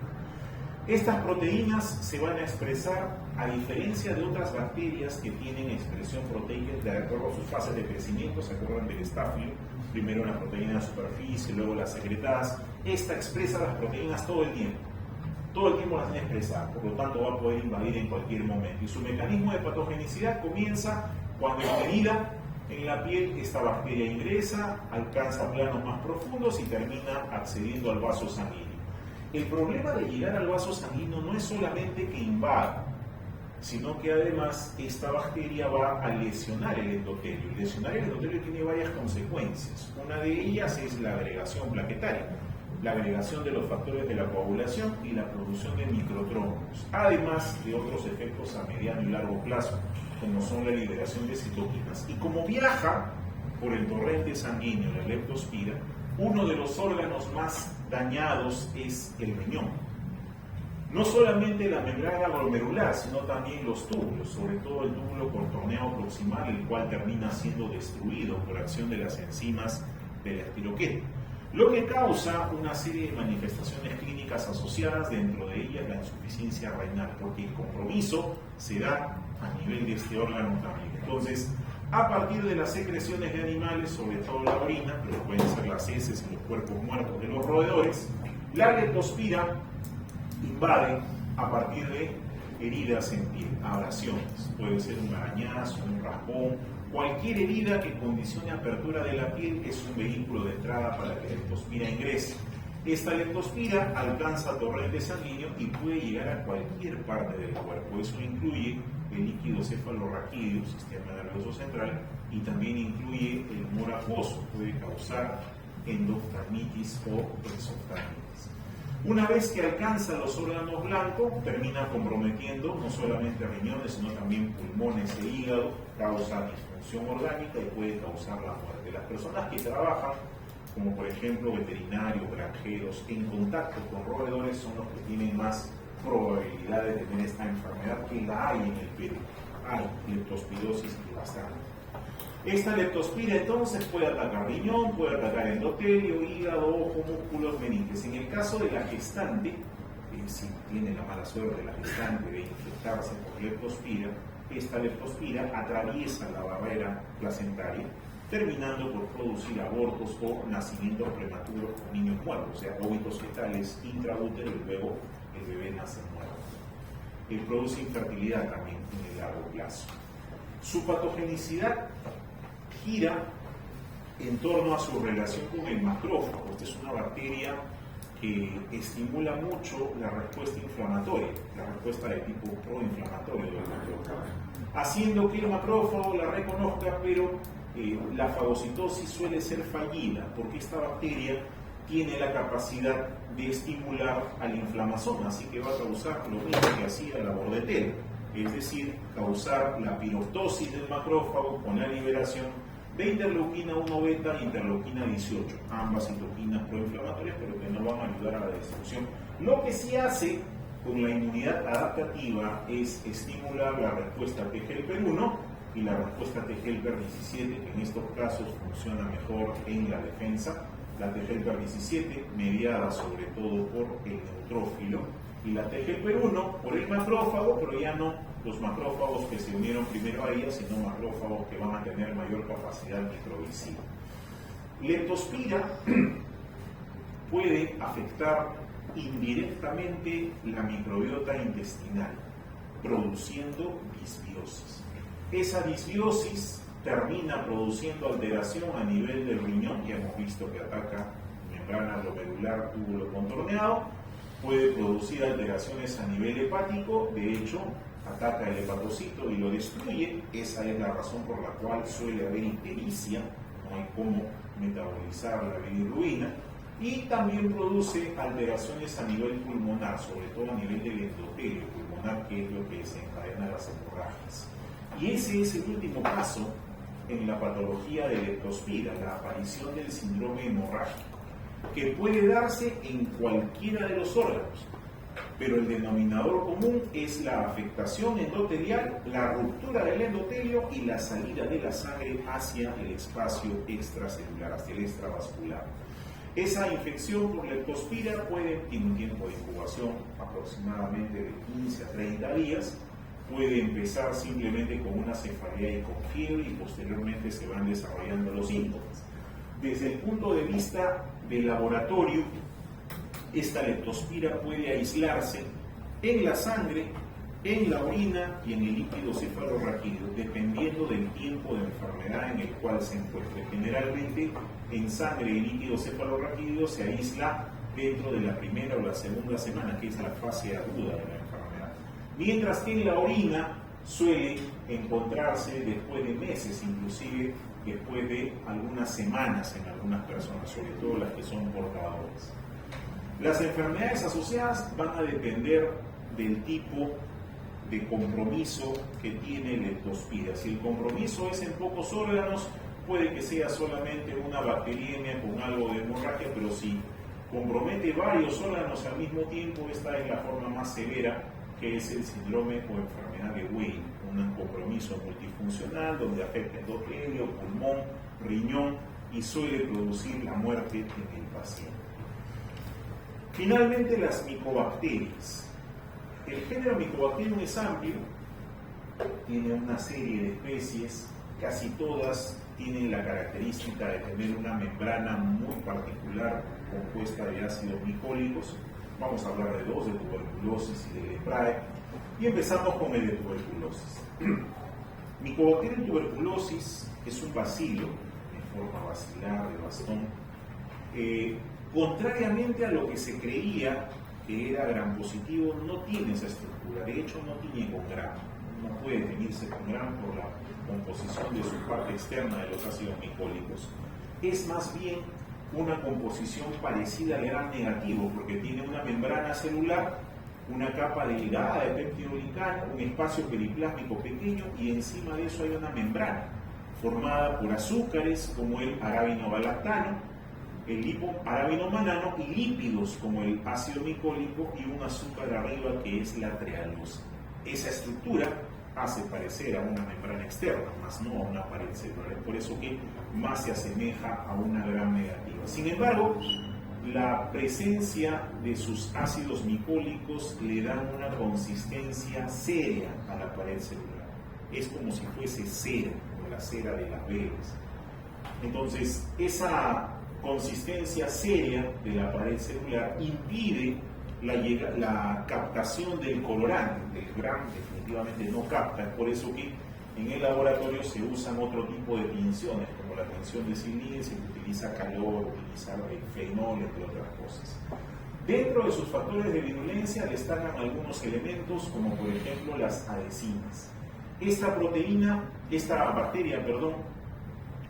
Estas proteínas se van a expresar a diferencia de otras bacterias que tienen expresión proteica de acuerdo a sus fases de crecimiento. Se acuerdan del estafilo, primero una proteína de superficie, luego las secretadas. Esta expresa las proteínas todo el tiempo las tiene expresadas, por lo tanto va a poder invadir en cualquier momento. Y su mecanismo de patogenicidad comienza cuando en herida en la piel esta bacteria ingresa, alcanza planos más profundos y termina accediendo al vaso sanguíneo. El problema de llegar al vaso sanguíneo no es solamente que invada, sino que además esta bacteria va a lesionar el endotelio. Lesionar el endotelio tiene varias consecuencias. Una de ellas es la agregación plaquetaria, la agregación de los factores de la coagulación y la producción de microtrombos, además de otros efectos a mediano y largo plazo, como son la liberación de citoquinas. Y como viaja por el torrente sanguíneo, la leptospira, uno de los órganos más dañados es el riñón. No solamente la membrana glomerular, sino también los túbulos, sobre todo el túbulo contorneado proximal, el cual termina siendo destruido por acción de las enzimas de la espiroqueta, lo que causa una serie de manifestaciones clínicas asociadas, dentro de ellas la insuficiencia renal, porque el compromiso se da a nivel de este órgano también. Entonces, a partir de las secreciones de animales, sobre todo la orina, pero pueden ser las heces y los cuerpos muertos de los roedores, la leptospira invade a partir de heridas en piel, abrasiones. Puede ser un arañazo, un raspón, cualquier herida que condicione apertura de la piel es un vehículo de entrada para que la leptospira ingrese. Esta leptospira alcanza torrente sanguíneo y puede llegar a cualquier parte del cuerpo. Eso incluye el líquido cefalorraquídeo, sistema nervioso central, y también incluye el humor acuoso. Puede causar endoftalmitis o exoftalmitis. Una vez que alcanza los órganos blancos, termina comprometiendo no solamente riñones, sino también pulmones e hígado, causa disfunción orgánica y puede causar la muerte. Las personas que trabajan, como por ejemplo veterinarios, granjeros, en contacto con roedores, son los que tienen más probabilidad de tener esta enfermedad, que la hay en el Perú. Hay leptospirosis y bastante. Esta leptospira entonces puede atacar riñón, puede atacar endotelio, hígado, ojo, músculos, meninges. En el caso de la gestante, si tiene la mala suerte la gestante de infectarse por leptospira, esta leptospira atraviesa la barrera placentaria, terminando por producir abortos o nacimientos prematuros con niños muertos, o sea, óbitos fetales intraútero y luego el bebé nace muerto. Produce infertilidad también en el largo plazo. Su patogenicidad gira en torno a su relación con el macrófago. Esta es una bacteria que estimula mucho la respuesta inflamatoria, la respuesta de tipo proinflamatorio del macrófago, haciendo que el macrófago la reconozca, pero la fagocitosis suele ser fallida porque esta bacteria tiene la capacidad de estimular al inflamazón, así que va a causar lo mismo que hacía la bordetela, es decir, causar la piroptosis del macrófago con la liberación de interleuquina 1 beta e interleuquina 18, ambas citoquinas proinflamatorias, pero que no van a ayudar a la destrucción. Lo que sí hace con la inmunidad adaptativa es estimular la respuesta T-helper-1 y la respuesta T-helper 17, que en estos casos funciona mejor en la defensa. La T-helper 17 mediada sobre todo por el neutrófilo y la T-helper-1 por el macrófago, pero ya no los macrófagos que se unieron primero a ella, sino macrófagos que van a tener mayor capacidad microvisiva. Leptospira puede afectar indirectamente la microbiota intestinal, produciendo disbiosis. Esa disbiosis termina produciendo alteración a nivel del riñón, ya hemos visto que ataca membrana glomerular, túbulo contorneado, puede producir alteraciones a nivel hepático, de hecho, ataca el hepatocito y lo destruye. Esa es la razón por la cual suele haber ictericia, no hay cómo metabolizar la bilirruina, y también produce alteraciones a nivel pulmonar, sobre todo a nivel del endotelio pulmonar, que es lo que desencadena las hemorragias. Y ese es el último paso en la patología de leptospira, la aparición del síndrome hemorrágico, que puede darse en cualquiera de los órganos, pero el denominador común es la afectación endotelial, la ruptura del endotelio y la salida de la sangre hacia el espacio extracelular, hacia el extravascular. Esa infección por leptospira tiene un tiempo de incubación aproximadamente de 15 a 30 días, puede empezar simplemente con una cefalea y con fiebre y posteriormente se van desarrollando los síntomas. Desde el punto de vista del laboratorio, esta leptospira puede aislarse en la sangre, en la orina y en el líquido cefalorraquídeo, dependiendo del tiempo de enfermedad en el cual se encuentre. Generalmente, en sangre y líquido cefalorraquídeo se aísla dentro de la primera o la segunda semana, que es la fase aguda de la enfermedad. Mientras que en la orina suele encontrarse después de meses, inclusive después de algunas semanas en algunas personas, sobre todo las que son portadoras. Las enfermedades asociadas van a depender del tipo de compromiso que tiene leptospira. Si el compromiso es en pocos órganos, puede que sea solamente una bacteriemia con algo de hemorragia, pero si compromete varios órganos al mismo tiempo, esta es la forma más severa, que es el síndrome o enfermedad de Weill, un compromiso multifuncional donde afecta endotelio, pulmón, riñón y suele producir la muerte en el paciente. Finalmente, las micobacterias. El género Mycobacterium es amplio, tiene una serie de especies, casi todas tienen la característica de tener una membrana muy particular compuesta de ácidos micólicos Vamos a hablar de dos, de tuberculosis y de lepra. Y empezamos con el de tuberculosis. Mycobacterium tuberculosis es un bacilo en forma bacilar de bastón. Contrariamente a lo que se creía que era gram positivo, no tiene esa estructura. De hecho, no tiene con gram. No puede definirse con gram por la composición de su parte externa de los ácidos micólicos. Es más bien una composición parecida al gram negativo, porque tiene una membrana celular, una capa delgada de peptidoglicano, un espacio periplásmico pequeño y encima de eso hay una membrana formada por azúcares como el arábino-galactano, el lipoarábino-manano y lípidos como el ácido micólico y un azúcar arriba que es la trealosa. Esa estructura hace parecer a una membrana externa, más no a una pared celular. Es por eso que más se asemeja a una gram negativa. Sin embargo, la presencia de sus ácidos micólicos le dan una consistencia seria a la pared celular. Es como si fuese cera, como la cera de las velas. Entonces, esa consistencia seria de la pared celular impide la captación del colorante. El gram definitivamente no capta, es por eso que en el laboratorio se usan otro tipo de tinciones, como la tinción de Sillin, se utiliza calor, utiliza fenol, entre otras cosas. Dentro de sus factores de virulencia destacan algunos elementos, como por ejemplo las adhesinas. Esta bacteria,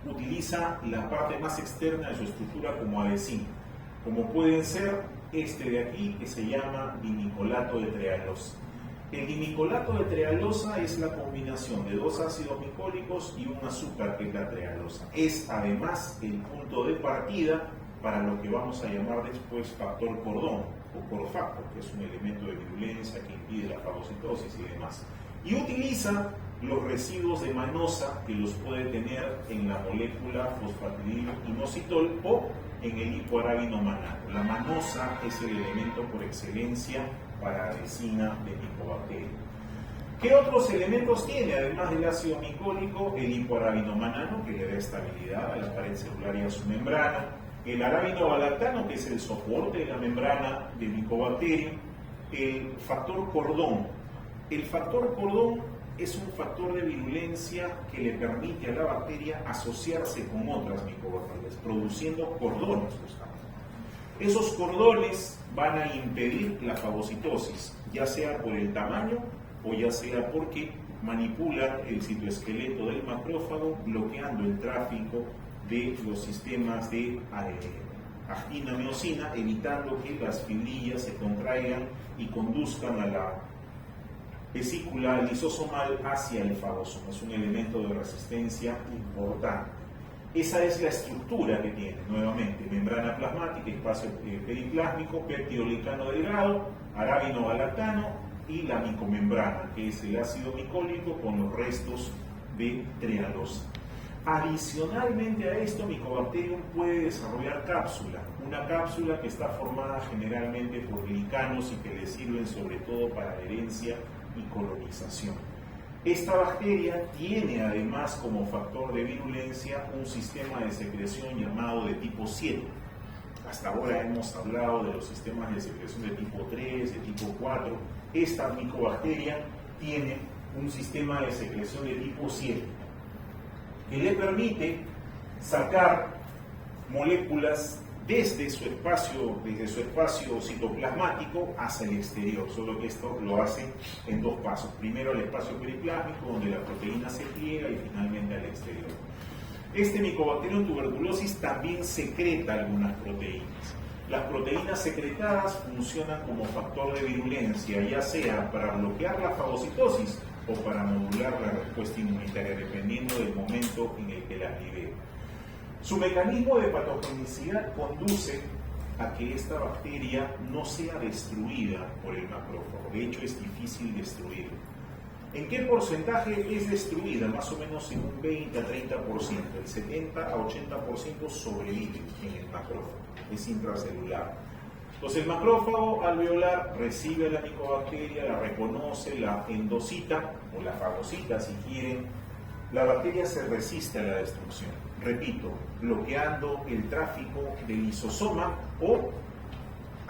utiliza la parte más externa de su estructura como adhesina, como pueden ser este de aquí, que se llama dimicolato de trealosa. El dimicolato de trealosa es la combinación de dos ácidos micólicos y un azúcar, que es la trealosa. Es además el punto de partida para lo que vamos a llamar después factor cordón o corfactor, que es un elemento de virulencia que impide la fagocitosis y demás. Y utiliza los residuos de manosa que los puede tener en la molécula fosfatidilinositol o en el lipoarábino-manano. La manosa es el elemento por excelencia para adhesina de Mycobacterium. ¿Qué otros elementos tiene, además del ácido micólico? El lipoarábino-manano, que le da estabilidad a la pared celular y a su membrana. El arábino-galactano, que es el soporte de la membrana de Mycobacterium. El factor cordón. El factor cordón es un factor de virulencia que le permite a la bacteria asociarse con otras micobacterias, produciendo cordones justamente. Esos cordones van a impedir la fagocitosis, ya sea por el tamaño o ya sea porque manipulan el citoesqueleto del macrófago, bloqueando el tráfico de los sistemas de actina-miosina, evitando que las fibrillas se contraigan y conduzcan a la vesícula lisosomal hacia el fagosoma. Es un elemento de resistencia importante. Esa es la estructura que tiene, nuevamente, membrana plasmática, espacio periplásmico, peptidoglicano delgado, arábino-galactano y la micomembrana, que es el ácido micólico con los restos de trealosa. Adicionalmente a esto, Mycobacterium puede desarrollar cápsula, una cápsula que está formada generalmente por glicanos y que le sirven sobre todo para adherencia y colonización. Esta bacteria tiene además como factor de virulencia un sistema de secreción llamado de tipo 7. Hasta ahora hemos hablado de los sistemas de secreción de tipo 3, de tipo 4. Esta micobacteria tiene un sistema de secreción de tipo 7 que le permite sacar moléculas desde su espacio citoplasmático hacia el exterior, solo que esto lo hace en dos pasos. Primero al espacio periplásmico, donde la proteína se pliega, y finalmente al exterior. Este Mycobacterium tuberculosis también secreta algunas proteínas. Las proteínas secretadas funcionan como factor de virulencia, ya sea para bloquear la fagocitosis o para modular la respuesta inmunitaria, dependiendo del momento en el que las libera. Su mecanismo de patogenicidad conduce a que esta bacteria no sea destruida por el macrófago. De hecho, es difícil destruirla. ¿En qué porcentaje es destruida? Más o menos en un 20 a 30%. El 70 a 80% sobrevive en el macrófago. Es intracelular. Entonces el macrófago alveolar recibe a la micobacteria, la reconoce, la endocita o la fagocita si quieren. La bacteria se resiste a la destrucción. Repito, bloqueando el tráfico del lisosoma o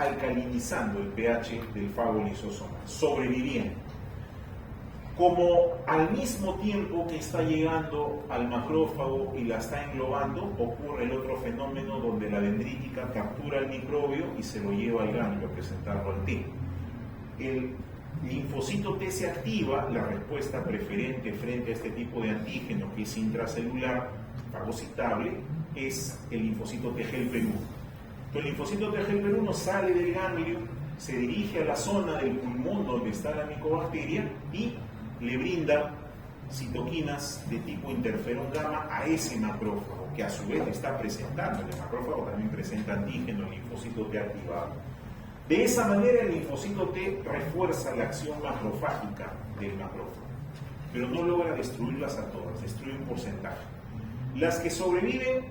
alcalinizando el pH del fago lisosomal, sobreviviendo. Como al mismo tiempo que está llegando al macrófago y la está englobando, ocurre el otro fenómeno donde la dendrítica captura el microbio y se lo lleva al ganglio a presentarlo al T. El linfocito T se activa, la respuesta preferente frente a este tipo de antígeno que es intracelular, fagocitable, es el linfocito T helper 1. El linfocito T helper 1 sale del ganglio, se dirige a la zona del pulmón donde está la micobacteria y le brinda citoquinas de tipo interferón gamma a ese macrófago, que a su vez está presentando. El macrófago también presenta antígeno, el linfocito T activado. De esa manera el linfocito T refuerza la acción macrofágica del macrófago, pero no logra destruirlas a todas, destruye un porcentaje. Las que sobreviven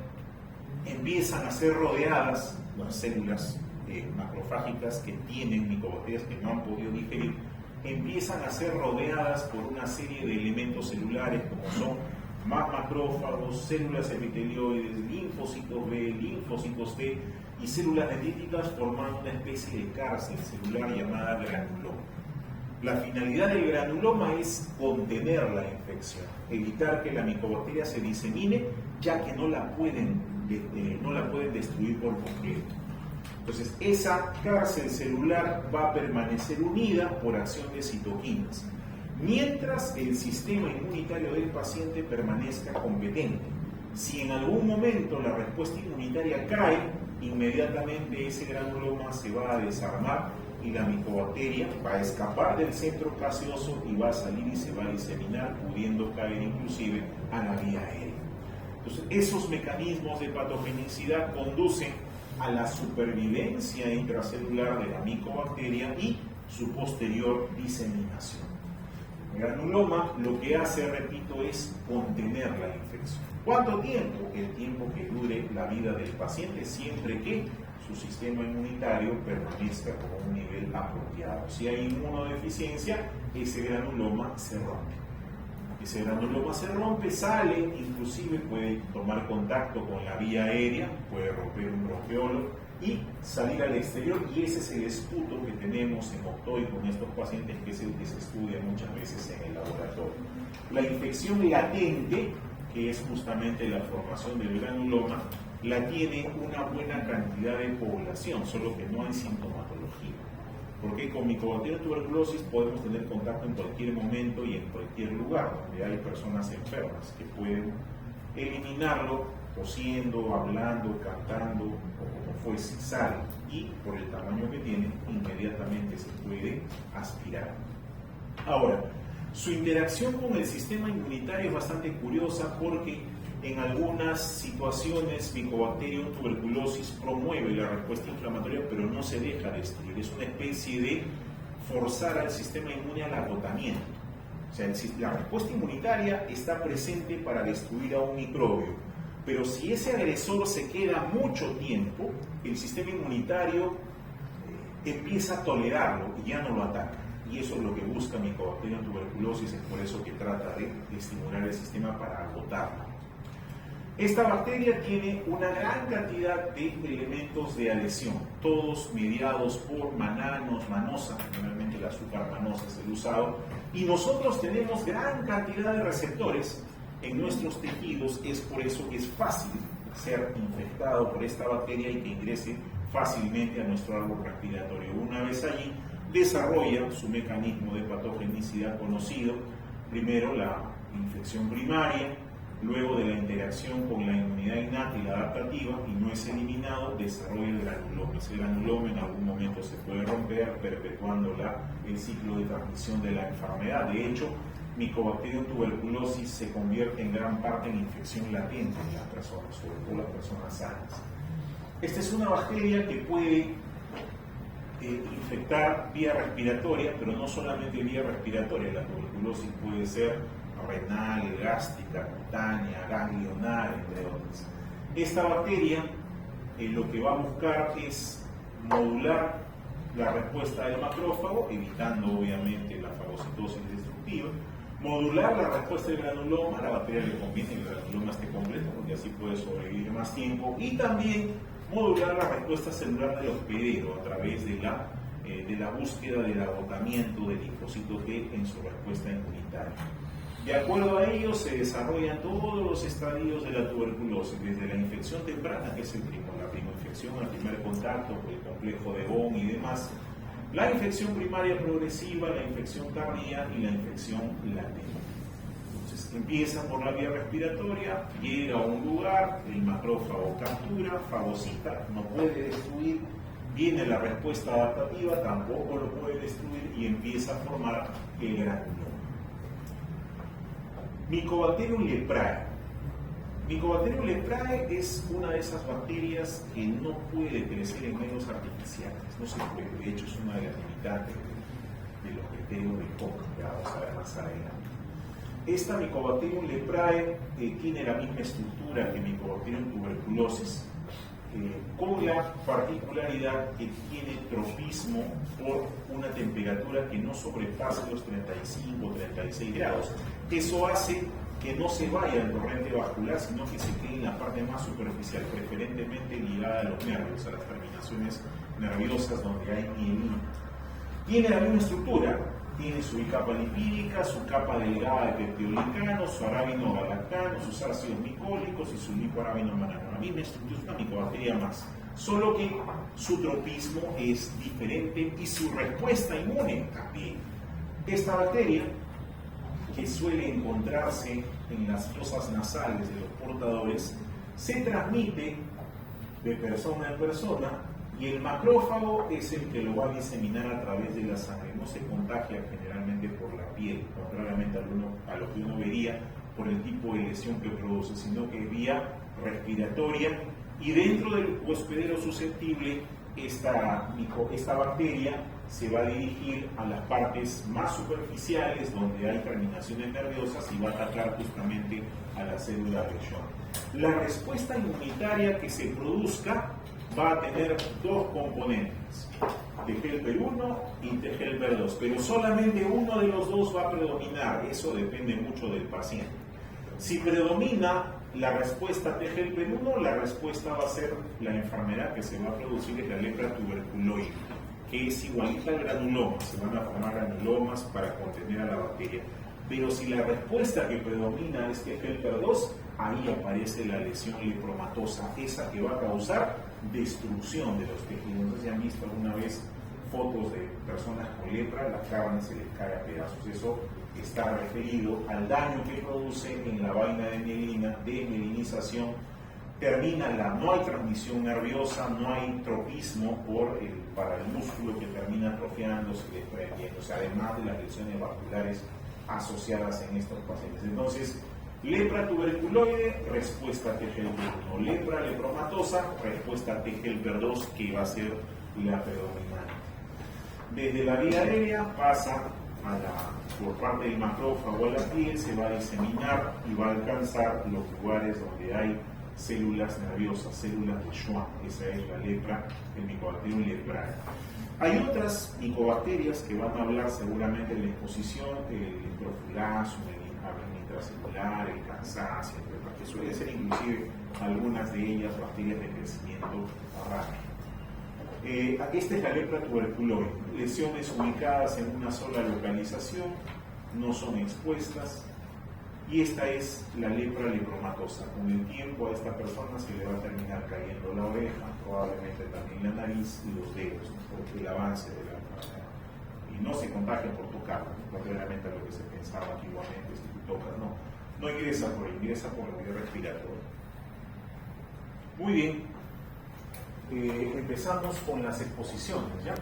empiezan a ser rodeadas, las células macrofágicas que tienen micobacterias que no han podido digerir, empiezan a ser rodeadas por una serie de elementos celulares como son más macrófagos, células epitelioides, linfocitos B, linfocitos T y células dendríticas, formando una especie de cárcel celular llamada granuloma. La finalidad del granuloma es contener la infección, evitar que la micobacteria se disemine, ya que no la pueden destruir por completo. Entonces, esa cárcel celular va a permanecer unida por acción de citoquinas, mientras el sistema inmunitario del paciente permanezca competente. Si en algún momento la respuesta inmunitaria cae, inmediatamente ese granuloma se va a desarmar y la micobacteria va a escapar del centro gaseoso y va a salir y se va a diseminar, pudiendo caer inclusive a la vía aérea. Entonces, esos mecanismos de patogenicidad conducen a la supervivencia intracelular de la micobacteria y su posterior diseminación. El granuloma lo que hace, repito, es contener la infección. ¿Cuánto tiempo? El tiempo que dure la vida del paciente, siempre que su sistema inmunitario permanezca con un nivel apropiado. Si hay inmunodeficiencia, ese granuloma se rompe. Ese granuloma se rompe, sale, inclusive puede tomar contacto con la vía aérea, puede romper un bronquiolo y salir al exterior, y ese es el esputo que tenemos en Octoy con estos pacientes, que es el que se estudia muchas veces en el laboratorio. La infección latente, que es justamente la formación del granuloma, la tiene una buena cantidad de población, solo que no hay sintomatología. Porque con Mycobacterium tuberculosis podemos tener contacto en cualquier momento y en cualquier lugar donde hay personas enfermas que pueden eliminarlo tosiendo, hablando, cantando o como fuese, sale, y por el tamaño que tiene inmediatamente se puede aspirar. Ahora, su interacción con el sistema inmunitario es bastante curiosa porque en algunas situaciones Mycobacterium tuberculosis promueve la respuesta inflamatoria, pero no se deja destruir. Es una especie de forzar al sistema inmune al agotamiento. O sea, la respuesta inmunitaria está presente para destruir a un microbio, pero si ese agresor se queda mucho tiempo, el sistema inmunitario empieza a tolerarlo y ya no lo ataca. Y eso es lo que busca Mycobacterium tuberculosis, es por eso que trata de estimular el sistema para agotarlo. Esta bacteria tiene una gran cantidad de elementos de adhesión, todos mediados por manosa, normalmente el azúcar manosa es el usado, y nosotros tenemos gran cantidad de receptores en nuestros tejidos. Es por eso que es fácil ser infectado por esta bacteria y que ingrese fácilmente a nuestro árbol respiratorio. Una vez allí, desarrolla su mecanismo de patogenicidad conocido, primero la infección primaria, luego de la interacción con la inmunidad innata y la adaptativa, y no es eliminado, desarrolla el granuloma. Ese granuloma en algún momento se puede romper, perpetuando el ciclo de transmisión de la enfermedad. De hecho, Mycobacterium tuberculosis se convierte en gran parte en infección latente en las personas, sobre todo las personas sanas. Esta es una bacteria que puede infectar vía respiratoria, pero no solamente vía respiratoria. La tuberculosis puede ser renal, gástrica, cutánea, ganglionar, entre otras. Esta bacteria lo que va a buscar es modular la respuesta del macrófago, evitando obviamente la fagocitosis destructiva, modular la respuesta del granuloma. A la bacteria le conviene que el granuloma esté completo porque así puede sobrevivir más tiempo, y también modular la respuesta celular del hospedero a través de la búsqueda del agotamiento del linfocito T en su respuesta inmunitaria. De acuerdo a ello, se desarrollan todos los estadios de la tuberculosis, desde la infección temprana, que es la primoinfección, el primer contacto con el complejo de Bonn y demás, la infección primaria progresiva, la infección tardía y la infección latente. Entonces, empieza por la vía respiratoria, llega a un lugar, el macrófago captura, fagocita, no puede destruir, viene la respuesta adaptativa, tampoco lo puede destruir y empieza a formar el granuloma. Mycobacterium leprae. Mycobacterium leprae es una de esas bacterias que no puede crecer en medios artificiales, no se puede, de hecho es una de las limitantes de los criterios de Koch, que vamos a ver más adelante. Esta Mycobacterium leprae tiene la misma estructura que Mycobacterium tuberculosis, con la particularidad que tiene tropismo por una temperatura que no sobrepasa los 35 o 36 grados. Eso hace que no se vaya al torrente vascular, sino que se quede en la parte más superficial, preferentemente ligada a los nervios, a las terminaciones nerviosas donde hay mielina. Tiene la misma estructura, tiene su bicapa lipídica, su capa delgada de peptidolicano, su arábino-galactano, sus ácidos micólicos y su lipoarábino-manano. La misma estructura es una micobacteria más, solo que su tropismo es diferente y su respuesta inmune también. Esta bacteria, que suele encontrarse en las fosas nasales de los portadores, se transmite de persona en persona y el macrófago es el que lo va a diseminar a través de la sangre. No se contagia generalmente por la piel, contrariamente a lo que uno vería por el tipo de lesión que produce, sino que vía respiratoria, y dentro del hospedero susceptible esta bacteria se va a dirigir a las partes más superficiales donde hay terminaciones nerviosas y va a atacar justamente a la célula de Schwann. La respuesta inmunitaria que se produzca va a tener dos componentes, T helper 1 y T helper 2, pero solamente uno de los dos va a predominar, eso depende mucho del paciente. Si predomina la respuesta T helper 1, la respuesta va a ser la enfermedad que se va a producir, es la lepra tuberculoide, que es igualita al granuloma, se van a formar granulomas para contener a la bacteria. Pero si la respuesta que predomina es T helper 2, ahí aparece la lesión lepromatosa, esa que va a causar destrucción de los tejidos. Entonces, ya han visto alguna vez fotos de personas con lepra, la carne se les cae a pedazos. Eso está referido al daño que produce en la vaina de mielina, desmielinización. No hay transmisión nerviosa, no hay tropismo para el músculo que termina atrofiándose y desprendiéndose, además de las lesiones vasculares asociadas en estos pacientes. Entonces, lepra tuberculoide, respuesta T helper 1. Lepra lepromatosa, respuesta T helper 2, que va a ser la predominante. Desde la vía aérea pasa por parte del macrófago a la piel, se va a diseminar y va a alcanzar los lugares donde hay células nerviosas, células de Schwann. Esa es la lepra, el Mycobacterium leprae. Hay otras micobacterias que van a hablar seguramente en la exposición, el Enteroflulasum, el intracelular, el cansancio, que suele ser inclusive algunas de ellas bacterias de crecimiento rápido. Esta es la lepra tuberculoide, lesiones ubicadas en una sola localización, no son expuestas, y esta es la lepra lepromatosa. Con el tiempo a esta persona se le va a terminar cayendo la oreja, probablemente también la nariz y los dedos, porque el avance de la enfermedad. Y no se contagia por tocar, contrariamente a lo que se pensaba antiguamente, si tú tocas, no ingresa por la vía respiratoria. Muy bien, empezamos con las exposiciones, ¿ya?